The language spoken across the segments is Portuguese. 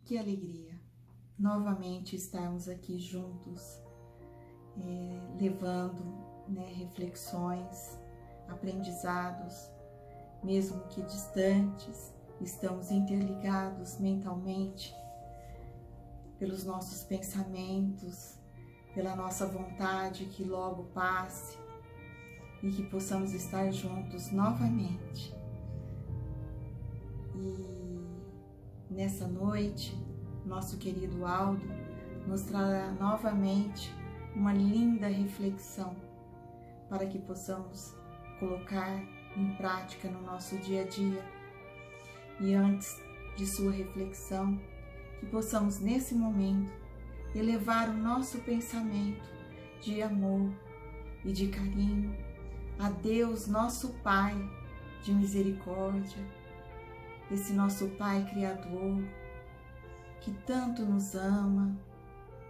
Que alegria novamente estarmos aqui juntos, levando reflexões, aprendizados, mesmo que distantes, estamos interligados mentalmente pelos nossos pensamentos, pela nossa vontade que logo passe e que possamos estar juntos novamente. E nessa noite, nosso querido Aldo nos trará novamente uma linda reflexão para que possamos colocar em prática no nosso dia a dia. E antes de sua reflexão, que possamos nesse momento elevar o nosso pensamento de amor e de carinho a Deus, nosso Pai de misericórdia, esse nosso Pai Criador, que tanto nos ama,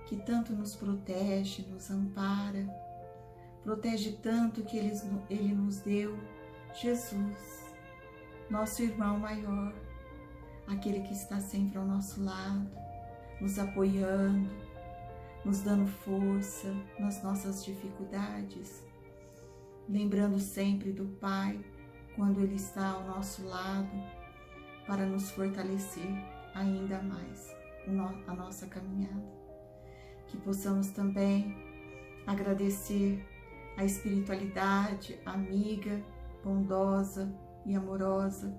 que tanto nos protege, nos ampara, protege tanto que Ele nos deu Jesus, nosso irmão maior, aquele que está sempre ao nosso lado, nos apoiando, nos dando força nas nossas dificuldades, lembrando sempre do Pai quando Ele está ao nosso lado para nos fortalecer ainda mais a nossa caminhada. Que possamos também agradecer a espiritualidade amiga, bondosa e amorosa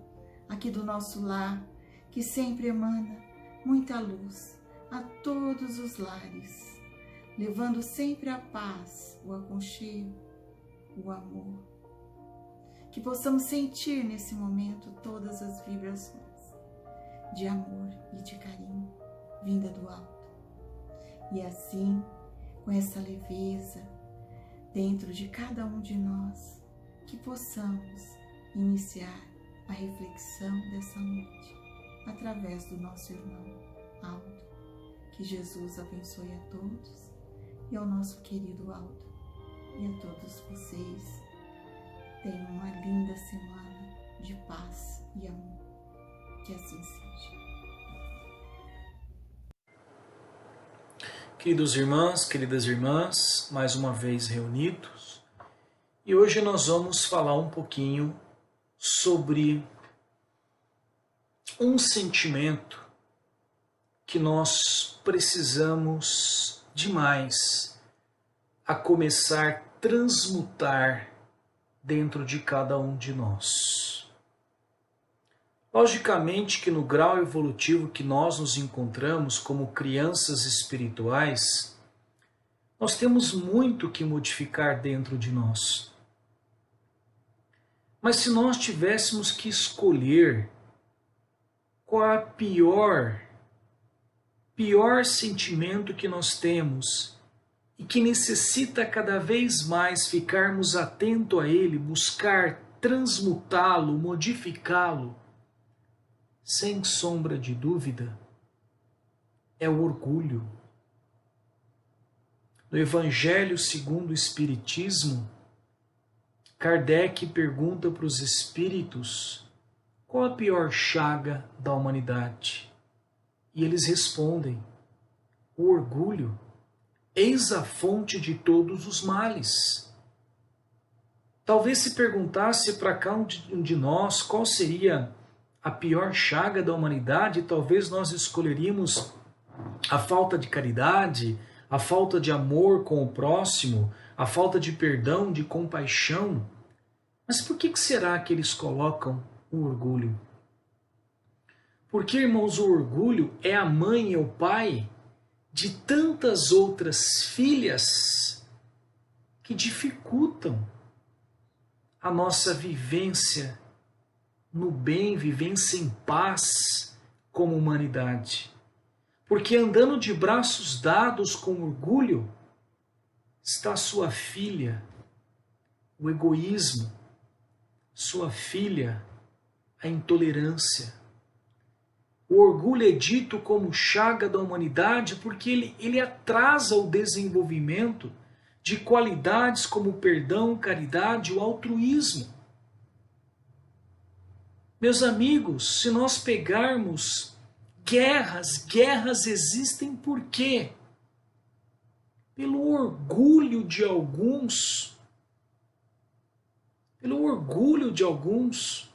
aqui do nosso lar, que sempre emana muita luz a todos os lares, levando sempre a paz, o aconchego, o amor. Que possamos sentir nesse momento todas as vibrações de amor e de carinho vinda do alto. E assim, com essa leveza dentro de cada um de nós, que possamos iniciar a reflexão dessa noite através do nosso irmão Aldo. Que Jesus abençoe a todos e ao nosso querido Aldo e a todos vocês. Tenham uma linda semana de paz e amor. Que assim seja. Queridos irmãos, queridas irmãs, mais uma vez reunidos, e hoje nós vamos falar um pouquinho sobre um sentimento que nós precisamos demais a começar a transmutar dentro de cada um de nós. Logicamente que no grau evolutivo que nós nos encontramos como crianças espirituais, nós temos muito que modificar dentro de nós. Mas se nós tivéssemos que escolher qual é o pior sentimento que nós temos e que necessita cada vez mais ficarmos atentos a ele, buscar transmutá-lo, modificá-lo, sem sombra de dúvida, é o orgulho. No Evangelho segundo o Espiritismo, Kardec pergunta para os espíritos qual a pior chaga da humanidade. E eles respondem: o orgulho, eis a fonte de todos os males. Talvez se perguntasse para cada um de nós qual seria a pior chaga da humanidade, talvez nós escolheríamos a falta de caridade, a falta de amor com o próximo, a falta de perdão, de compaixão. Mas por que será que eles colocam o orgulho? Porque, irmãos, o orgulho é a mãe e o pai de tantas outras filhas que dificultam a nossa vivência no bem, vivência em paz como humanidade. Porque andando de braços dados com orgulho, está sua filha, o egoísmo, sua filha, a intolerância. O orgulho é dito como chaga da humanidade porque ele atrasa o desenvolvimento de qualidades como o perdão, caridade e o altruísmo. Meus amigos, se nós pegarmos guerras existem por quê? Pelo orgulho de alguns. Pelo orgulho de alguns.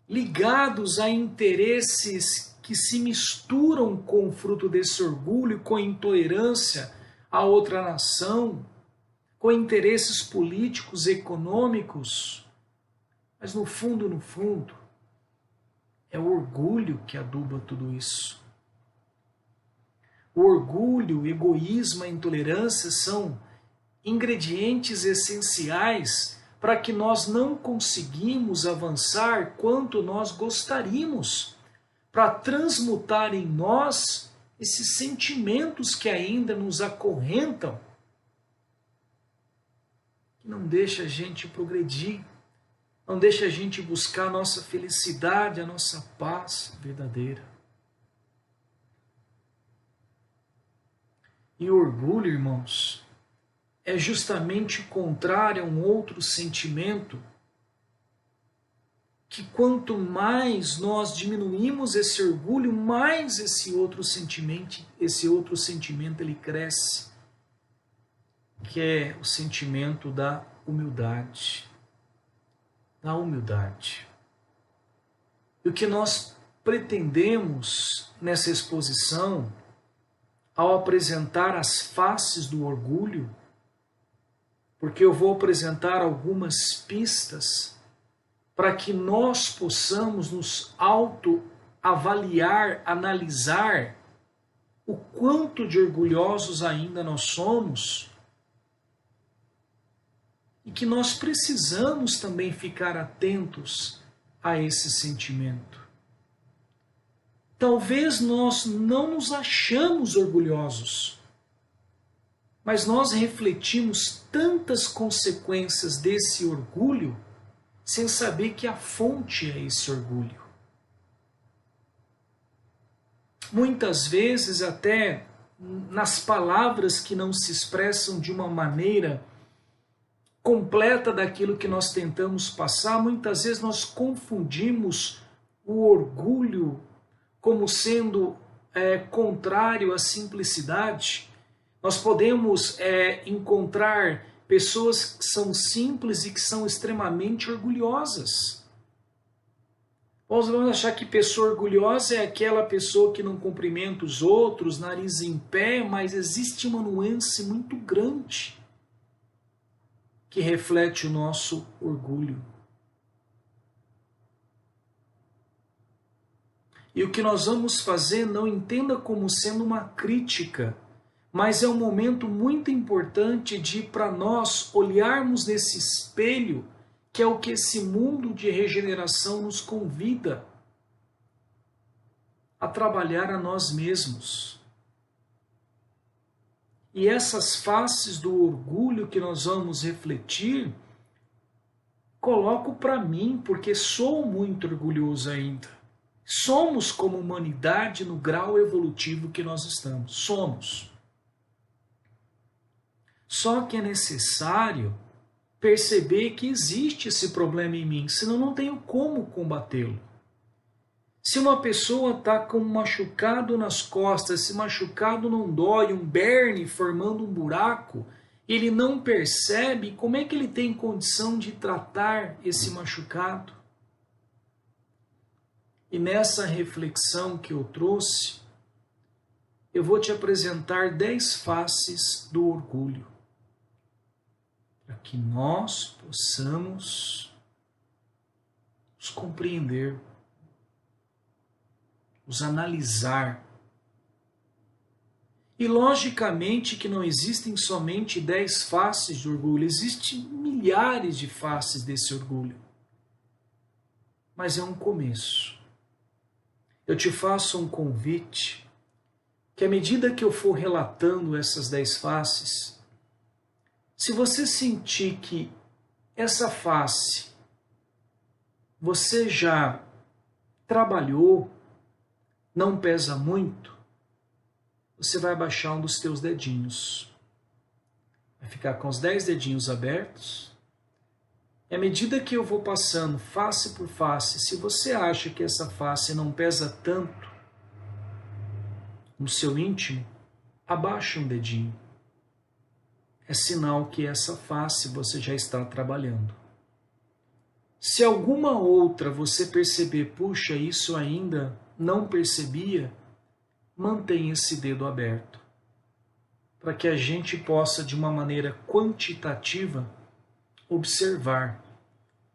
Ligados a interesses que se misturam com o fruto desse orgulho, com a intolerância a outra nação, com interesses políticos, econômicos. Mas no fundo, é o orgulho que aduba tudo isso. O orgulho, o egoísmo, a intolerância são ingredientes essenciais para que nós não conseguimos avançar quanto nós gostaríamos, para transmutar em nós esses sentimentos que ainda nos acorrentam, que não deixa a gente progredir, não deixa a gente buscar a nossa felicidade, a nossa paz verdadeira. E o orgulho, irmãos, é justamente contrário a um outro sentimento que quanto mais nós diminuímos esse orgulho, mais esse outro sentimento ele cresce, que é o sentimento da humildade. Da humildade. E o que nós pretendemos nessa exposição, ao apresentar as faces do orgulho, porque eu vou apresentar algumas pistas para que nós possamos nos autoavaliar, analisar o quanto de orgulhosos ainda nós somos e que nós precisamos também ficar atentos a esse sentimento. Talvez nós não nos achamos orgulhosos, mas nós refletimos tantas consequências desse orgulho sem saber que a fonte é esse orgulho. Muitas vezes até nas palavras que não se expressam de uma maneira completa daquilo que nós tentamos passar, muitas vezes nós confundimos o orgulho como sendo contrário à simplicidade. Nós podemos encontrar pessoas que são simples e que são extremamente orgulhosas. Nós vamos achar que pessoa orgulhosa é aquela pessoa que não cumprimenta os outros, nariz em pé, mas existe uma nuance muito grande que reflete o nosso orgulho. E o que nós vamos fazer, não entenda como sendo uma crítica, mas é um momento muito importante de, para nós, olharmos nesse espelho, que é o que esse mundo de regeneração nos convida a trabalhar a nós mesmos. E essas faces do orgulho que nós vamos refletir, coloco para mim, porque sou muito orgulhoso ainda. Somos como humanidade no grau evolutivo que nós estamos. Somos. Só que é necessário perceber que existe esse problema em mim, senão não tenho como combatê-lo. Se uma pessoa está com um machucado nas costas, esse machucado não dói, um berne formando um buraco, ele não percebe, como é que ele tem condição de tratar esse machucado? E nessa reflexão que eu trouxe, eu vou te apresentar 10 faces do orgulho, para que nós possamos nos compreender, nos analisar. E logicamente que não existem somente 10 faces de orgulho, existem milhares de faces desse orgulho. Mas é um começo. Eu te faço um convite, que à medida que eu for relatando essas 10 faces, se você sentir que essa face você já trabalhou, não pesa muito, você vai baixar um dos teus dedinhos. Vai ficar com os 10 dedinhos abertos E à medida que eu vou passando face por face, se você acha que essa face não pesa tanto no seu íntimo, abaixa um dedinho. É sinal que essa face você já está trabalhando. Se alguma outra você perceber, puxa, isso ainda não percebia, mantenha esse dedo aberto, para que a gente possa, de uma maneira quantitativa, observar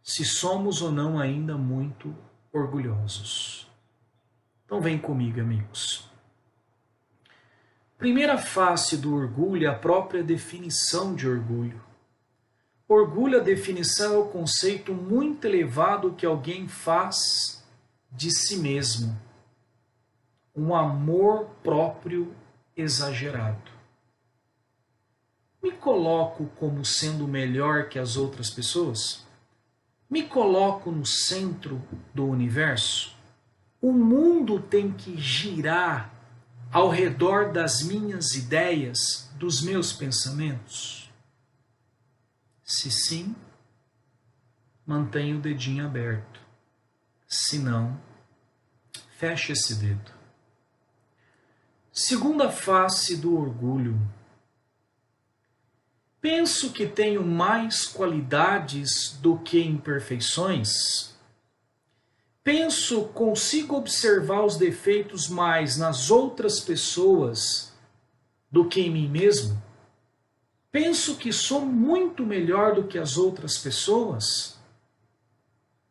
se somos ou não ainda muito orgulhosos. Então vem comigo, amigos. Primeira face do orgulho é a própria definição de orgulho. Orgulho, a definição, é o conceito muito elevado que alguém faz de si mesmo. Um amor próprio exagerado. Me coloco como sendo melhor que as outras pessoas? Me coloco no centro do universo? O mundo tem que girar ao redor das minhas ideias, dos meus pensamentos? Se sim, mantenha o dedinho aberto. Se não, feche esse dedo. Segunda face do orgulho. Penso que tenho mais qualidades do que imperfeições. Consigo observar os defeitos mais nas outras pessoas do que em mim mesmo. Penso que sou muito melhor do que as outras pessoas.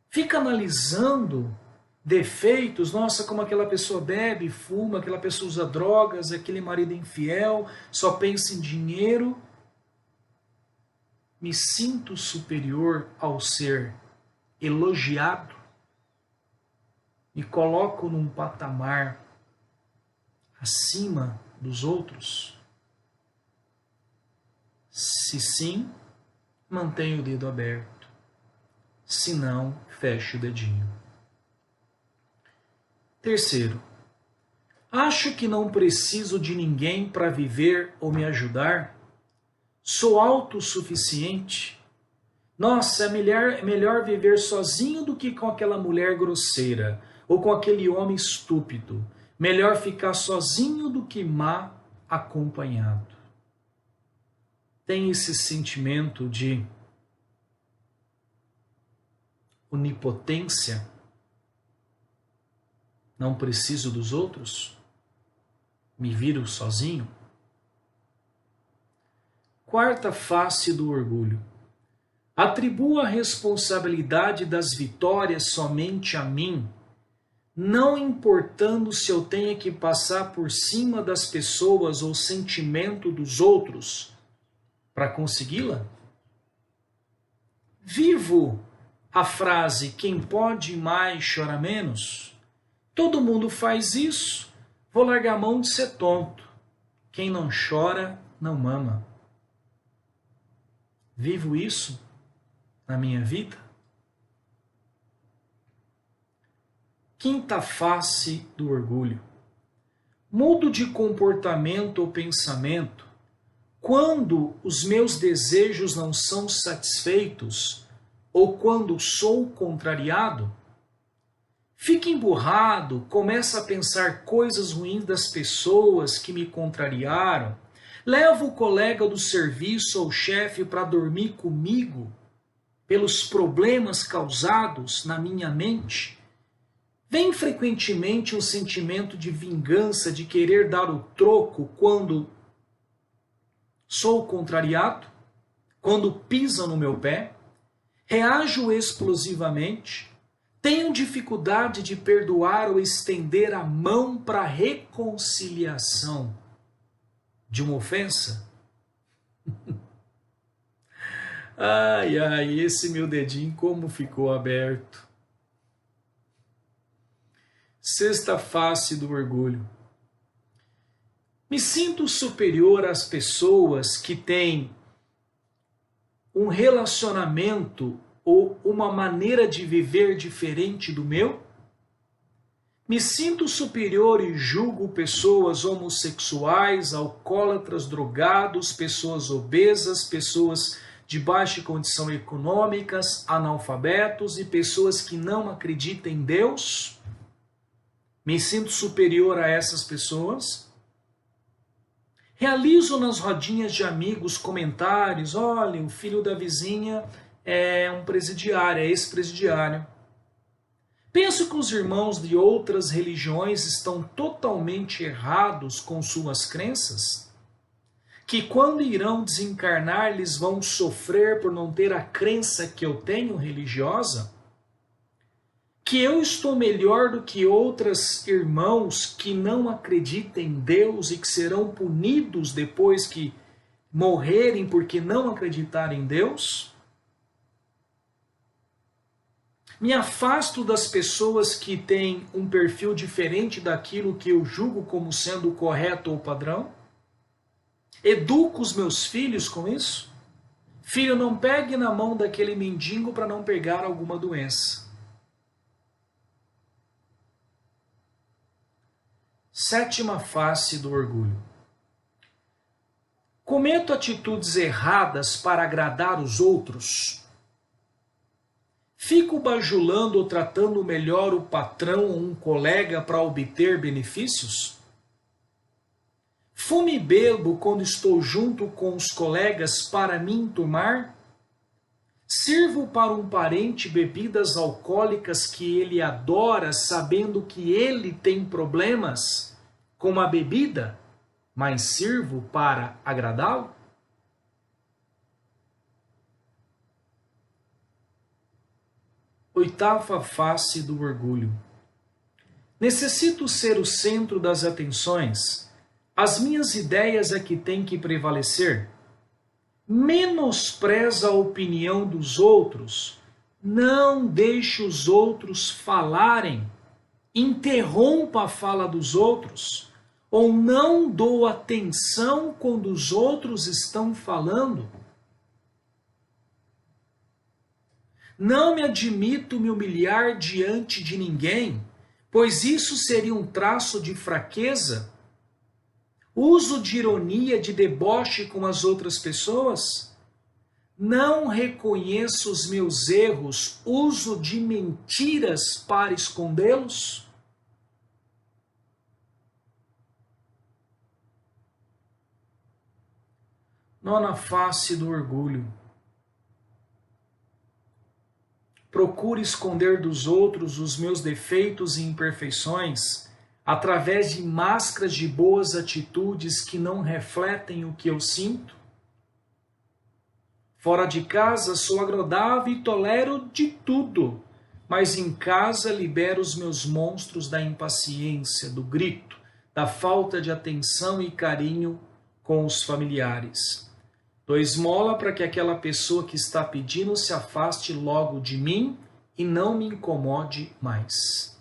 Fica analisando defeitos, nossa, como aquela pessoa bebe, fuma, aquela pessoa usa drogas, aquele marido infiel, só pensa em dinheiro. Me sinto superior ao ser elogiado. Me coloco num patamar acima dos outros? Se sim, mantenha o dedo aberto. Se não, feche o dedinho. Terceiro, acho que não preciso de ninguém para viver ou me ajudar. Sou autossuficiente. Nossa, é melhor viver sozinho do que com aquela mulher grosseira ou com aquele homem estúpido. Melhor ficar sozinho do que mal acompanhado. Tem esse sentimento de onipotência? Não preciso dos outros? Me viro sozinho? Quarta face do orgulho. Atribuo a responsabilidade das vitórias somente a mim, não importando se eu tenha que passar por cima das pessoas ou sentimento dos outros para consegui-la? Vivo a frase, quem pode mais chora menos? Todo mundo faz isso, vou largar a mão de ser tonto. Quem não chora, não mama. Vivo isso na minha vida? Quinta face do orgulho. Mudo de comportamento ou pensamento quando os meus desejos não são satisfeitos ou quando sou contrariado. Fico emburrado, começo a pensar coisas ruins das pessoas que me contrariaram. Levo o colega do serviço ou chefe para dormir comigo pelos problemas causados na minha mente. Vem frequentemente um sentimento de vingança, de querer dar o troco quando sou contrariado, quando pisam no meu pé. Reajo explosivamente. Tenho dificuldade de perdoar ou estender a mão para a reconciliação de uma ofensa? Ai, ai, esse meu dedinho como ficou aberto. Sexta face do orgulho. Me sinto superior às pessoas que têm um relacionamento ou uma maneira de viver diferente do meu? Me sinto superior e julgo pessoas homossexuais, alcoólatras, drogados, pessoas obesas, pessoas de baixa condição econômica, analfabetos e pessoas que não acreditam em Deus? Me sinto superior a essas pessoas? Realizo nas rodinhas de amigos comentários: olha, o filho da vizinha é um presidiário, é ex-presidiário. Penso que os irmãos de outras religiões estão totalmente errados com suas crenças? Que quando irão desencarnar, eles vão sofrer por não ter a crença que eu tenho religiosa? Que eu estou melhor do que outros irmãos que não acreditam em Deus e que serão punidos depois que morrerem porque não acreditarem em Deus? Me afasto das pessoas que têm um perfil diferente daquilo que eu julgo como sendo correto ou padrão? Educo os meus filhos com isso? Filho, não pegue na mão daquele mendigo para não pegar alguma doença. Sétima face do orgulho. Cometo atitudes erradas para agradar os outros? Fico bajulando ou tratando melhor o patrão ou um colega para obter benefícios? Fumo e bebo quando estou junto com os colegas para me enturmar? Sirvo para um parente bebidas alcoólicas que ele adora, sabendo que ele tem problemas com a bebida, mas sirvo para agradá-lo? Oitava face do orgulho. Necessito ser o centro das atenções. As minhas ideias é que têm que prevalecer. Menospreza a opinião dos outros. Não deixe os outros falarem. Interrompa a fala dos outros. Ou não dou atenção quando os outros estão falando. Não me admito me humilhar diante de ninguém, pois isso seria um traço de fraqueza. Uso de ironia, de deboche com as outras pessoas? Não reconheço os meus erros, uso de mentiras para escondê-los? Nona face do orgulho. Procuro esconder dos outros os meus defeitos e imperfeições através de máscaras de boas atitudes que não refletem o que eu sinto? Fora de casa sou agradável e tolero de tudo, mas em casa libero os meus monstros da impaciência, do grito, da falta de atenção e carinho com os familiares. Dou esmola para que aquela pessoa que está pedindo se afaste logo de mim e não me incomode mais.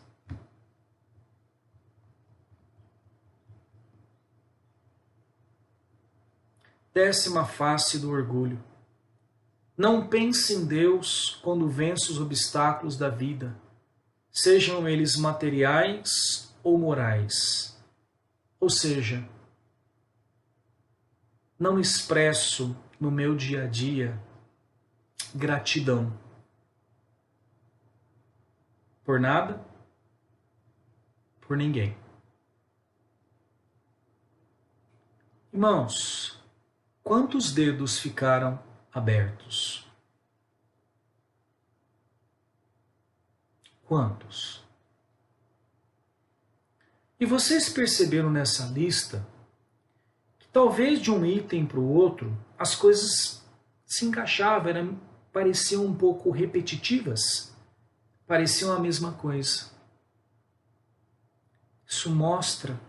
Décima face do orgulho. Não pense em Deus quando vence os obstáculos da vida, sejam eles materiais ou morais. Ou seja, não expresso no meu dia a dia gratidão por nada, por ninguém. Irmãos, quantos dedos ficaram abertos? Quantos? E vocês perceberam nessa lista que talvez de um item para o outro as coisas se encaixavam, pareciam um pouco repetitivas, pareciam a mesma coisa. Isso mostra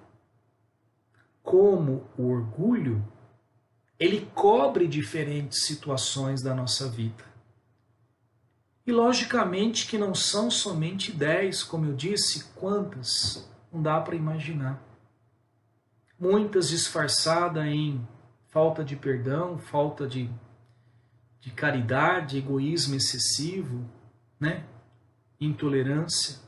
como o orgulho ele cobre diferentes situações da nossa vida. E logicamente que não são somente 10, como eu disse, quantas? Não dá para imaginar. Muitas disfarçadas em falta de perdão, falta de caridade, egoísmo excessivo, né? Intolerância.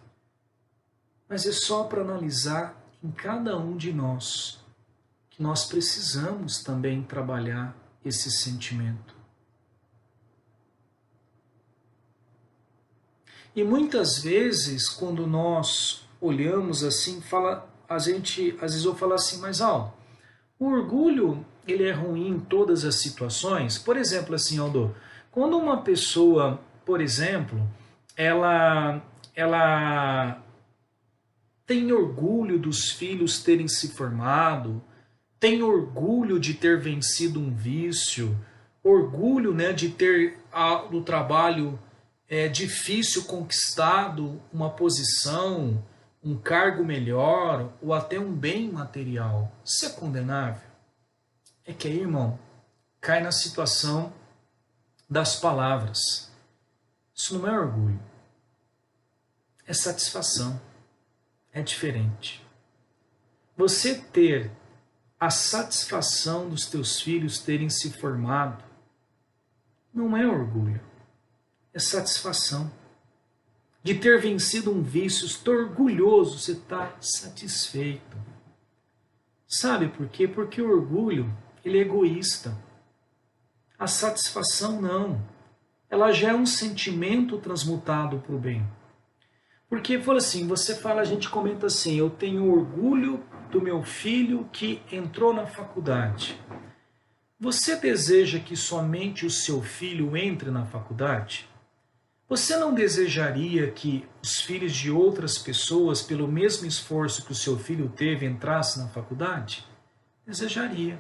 Mas é só para analisar em cada um de nós que nós precisamos também trabalhar esse sentimento. E muitas vezes, quando nós olhamos assim, às vezes eu falo assim, mas Aldo, o orgulho, ele é ruim em todas as situações? Por exemplo, assim, Aldo, quando uma pessoa, por exemplo, ela tem orgulho dos filhos terem se formado, tem orgulho de ter vencido um vício, orgulho, né, de ter no trabalho difícil conquistado uma posição, um cargo melhor ou até um bem material. Isso é condenável? É que aí, irmão, cai na situação das palavras. Isso não é orgulho. É satisfação. É diferente. Você ter a satisfação dos teus filhos terem se formado não é orgulho. É satisfação. De ter vencido um vício, estou orgulhoso, você está satisfeito. Sabe por quê? Porque o orgulho, ele é egoísta. A satisfação não. Ela já é um sentimento transmutado para o bem. Porque, fala assim, a gente comenta assim, eu tenho orgulho do meu filho que entrou na faculdade. Você deseja que somente o seu filho entre na faculdade? Você não desejaria que os filhos de outras pessoas, pelo mesmo esforço que o seu filho teve, entrassem na faculdade? Desejaria.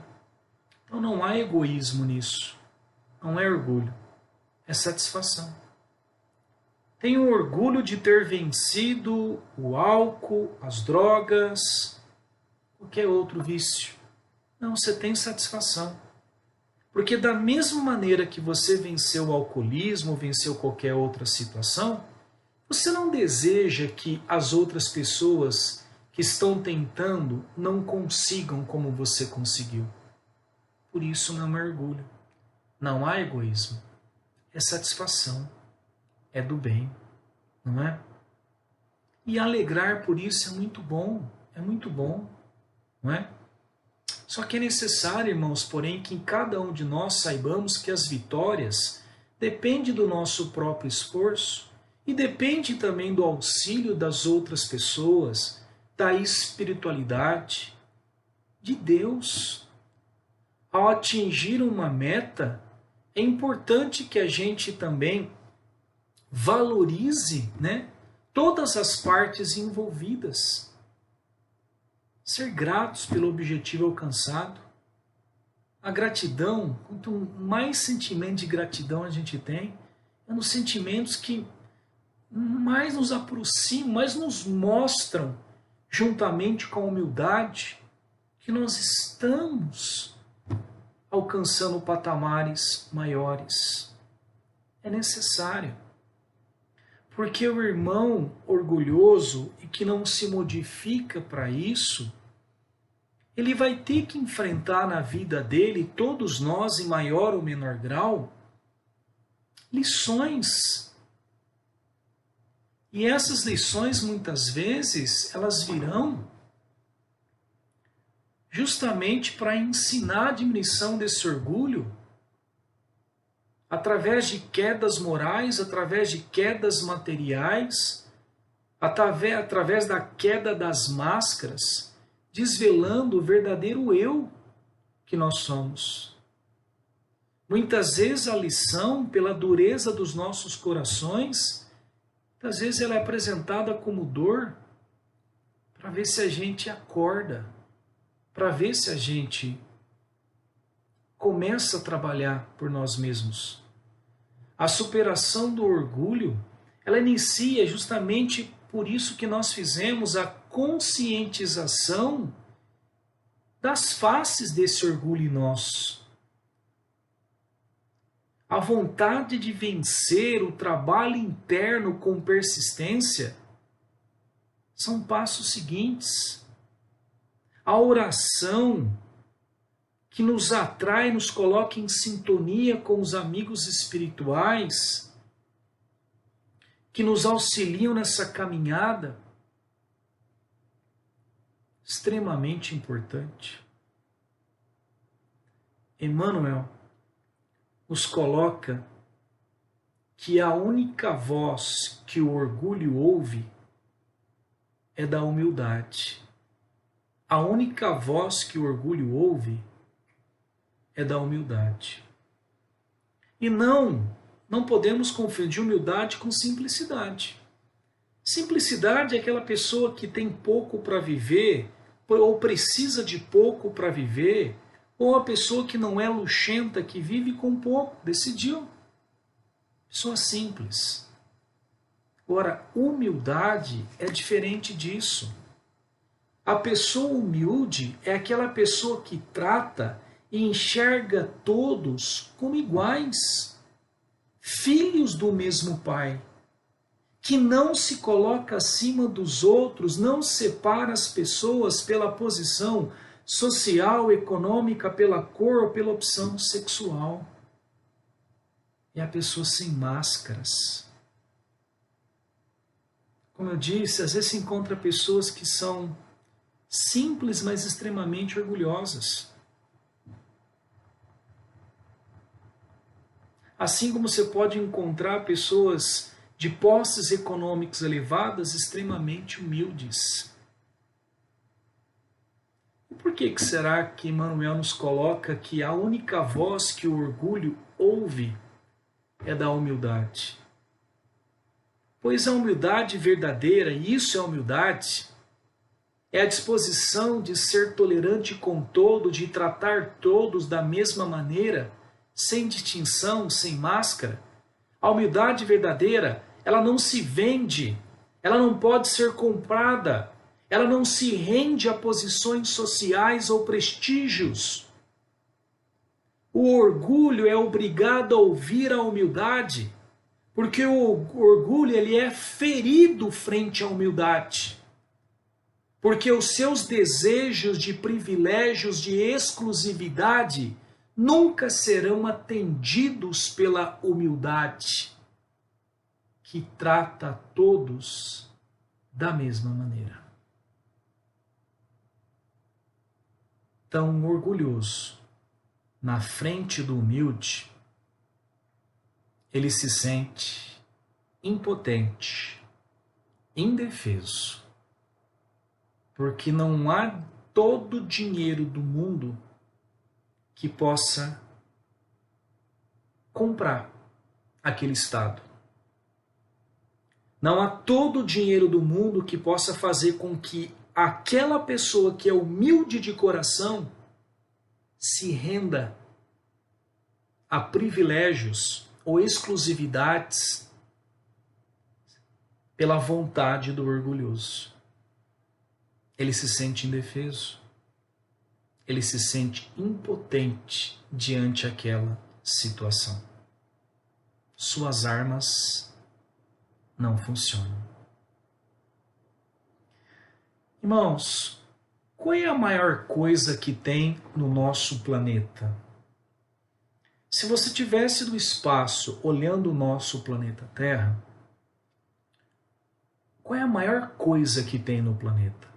Então não há egoísmo nisso. Não é orgulho. É satisfação. Tenho orgulho de ter vencido o álcool, as drogas, qualquer outro vício. Não, você tem satisfação. Porque da mesma maneira que você venceu o alcoolismo, venceu qualquer outra situação, você não deseja que as outras pessoas que estão tentando não consigam como você conseguiu. Por isso não é orgulho. Não há egoísmo. É satisfação. É do bem, não é? E alegrar por isso é muito bom, não é? Só que é necessário, irmãos, porém, que em cada um de nós saibamos que as vitórias dependem do nosso próprio esforço e depende também do auxílio das outras pessoas, da espiritualidade, de Deus. Ao atingir uma meta, é importante que a gente também valorize, né, todas as partes envolvidas. Ser gratos pelo objetivo alcançado. A gratidão, quanto mais sentimento de gratidão a gente tem, é nos sentimentos que mais nos aproximam, mais nos mostram, juntamente com a humildade, que nós estamos alcançando patamares maiores. É necessário. Porque o irmão orgulhoso e que não se modifica para isso, ele vai ter que enfrentar na vida dele, todos nós, em maior ou menor grau, lições. E essas lições, muitas vezes, elas virão justamente para ensinar a diminuição desse orgulho, através de quedas morais, através de quedas materiais, através da queda das máscaras, desvelando o verdadeiro eu que nós somos. Muitas vezes a lição, pela dureza dos nossos corações, muitas vezes ela é apresentada como dor, para ver se a gente acorda, para ver se a gente começa a trabalhar por nós mesmos. A superação do orgulho, ela inicia justamente por isso que nós fizemos a conscientização das faces desse orgulho nosso. A vontade de vencer, o trabalho interno com persistência, são passos seguintes. A oração, que nos atrai, nos coloca em sintonia com os amigos espirituais, que nos auxiliam nessa caminhada, extremamente importante. Emmanuel nos coloca que a única voz que o orgulho ouve é da humildade. A única voz que o orgulho ouve é da humildade. E não podemos confundir humildade com simplicidade. Simplicidade é aquela pessoa que tem pouco para viver, ou precisa de pouco para viver, ou a pessoa que não é luxenta, que vive com pouco, decidiu. Pessoa simples. Agora, humildade é diferente disso. A pessoa humilde é aquela pessoa que trata e enxerga todos como iguais, filhos do mesmo Pai, que não se coloca acima dos outros, não separa as pessoas pela posição social, econômica, pela cor ou pela opção sexual. É a pessoa sem máscaras. Como eu disse, às vezes se encontra pessoas que são simples, mas extremamente orgulhosas. Assim como você pode encontrar pessoas de posses econômicas elevadas, extremamente humildes. E por que será que Emmanuel nos coloca que a única voz que o orgulho ouve é da humildade? Pois a humildade verdadeira, e isso é humildade, é a disposição de ser tolerante com todo, de tratar todos da mesma maneira, sem distinção, sem máscara. A humildade verdadeira, ela não se vende, ela não pode ser comprada, ela não se rende a posições sociais ou prestígios. O orgulho é obrigado a ouvir a humildade, porque o orgulho ele é ferido frente à humildade. Porque os seus desejos de privilégios, de exclusividade, nunca serão atendidos pela humildade, que trata a todos da mesma maneira. Tão orgulhoso, na frente do humilde, ele se sente impotente, indefeso, porque não há todo o dinheiro do mundo que possa comprar aquele estado. Não há todo o dinheiro do mundo que possa fazer com que aquela pessoa que é humilde de coração se renda a privilégios ou exclusividades pela vontade do orgulhoso. Ele se sente indefeso. Ele se sente impotente diante aquela situação. Suas armas não funcionam. Irmãos, qual é a maior coisa que tem no nosso planeta? Se você estivesse no espaço olhando o nosso planeta Terra, qual é a maior coisa que tem no planeta?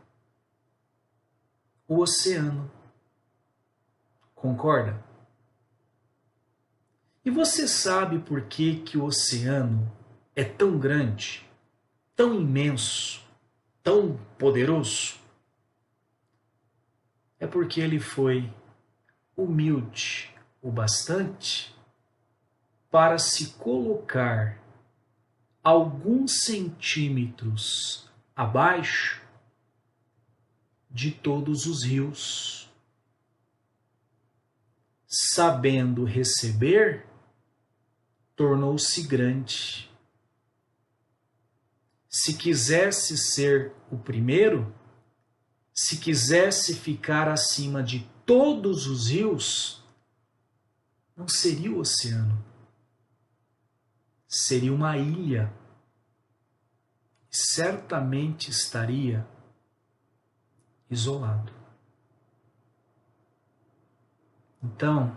O oceano. Concorda? E você sabe por que o oceano é tão grande, tão imenso, tão poderoso? É porque ele foi humilde o bastante para se colocar alguns centímetros abaixo de todos os rios, sabendo receber, tornou-se grande. Se quisesse ser o primeiro, se quisesse ficar acima de todos os rios, não seria o oceano, seria uma ilha. Certamente estaria isolado. Então,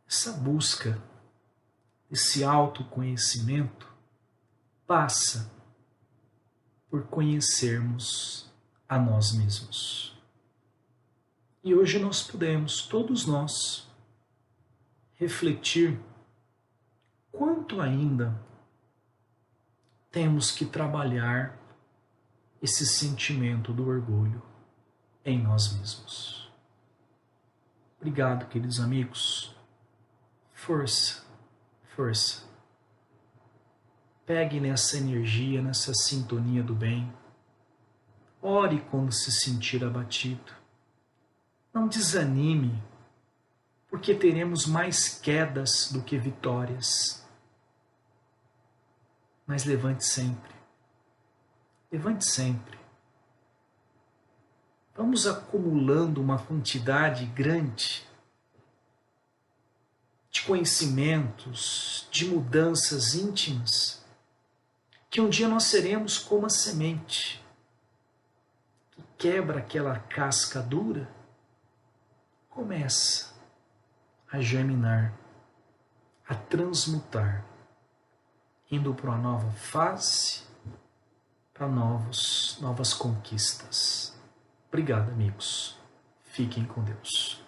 essa busca, esse autoconhecimento, passa por conhecermos a nós mesmos. E hoje nós podemos, todos nós, refletir quanto ainda temos que trabalhar esse sentimento do orgulho em nós mesmos. Obrigado, queridos amigos. Força, força. Pegue nessa energia, nessa sintonia do bem. Ore quando se sentir abatido. Não desanime, porque teremos mais quedas do que vitórias. Mas levante sempre. Levante sempre. Vamos acumulando uma quantidade grande de conhecimentos, de mudanças íntimas, que um dia nós seremos como a semente que quebra aquela casca dura, começa a germinar, a transmutar, indo para uma nova fase, para novas conquistas. Obrigado, amigos. Fiquem com Deus.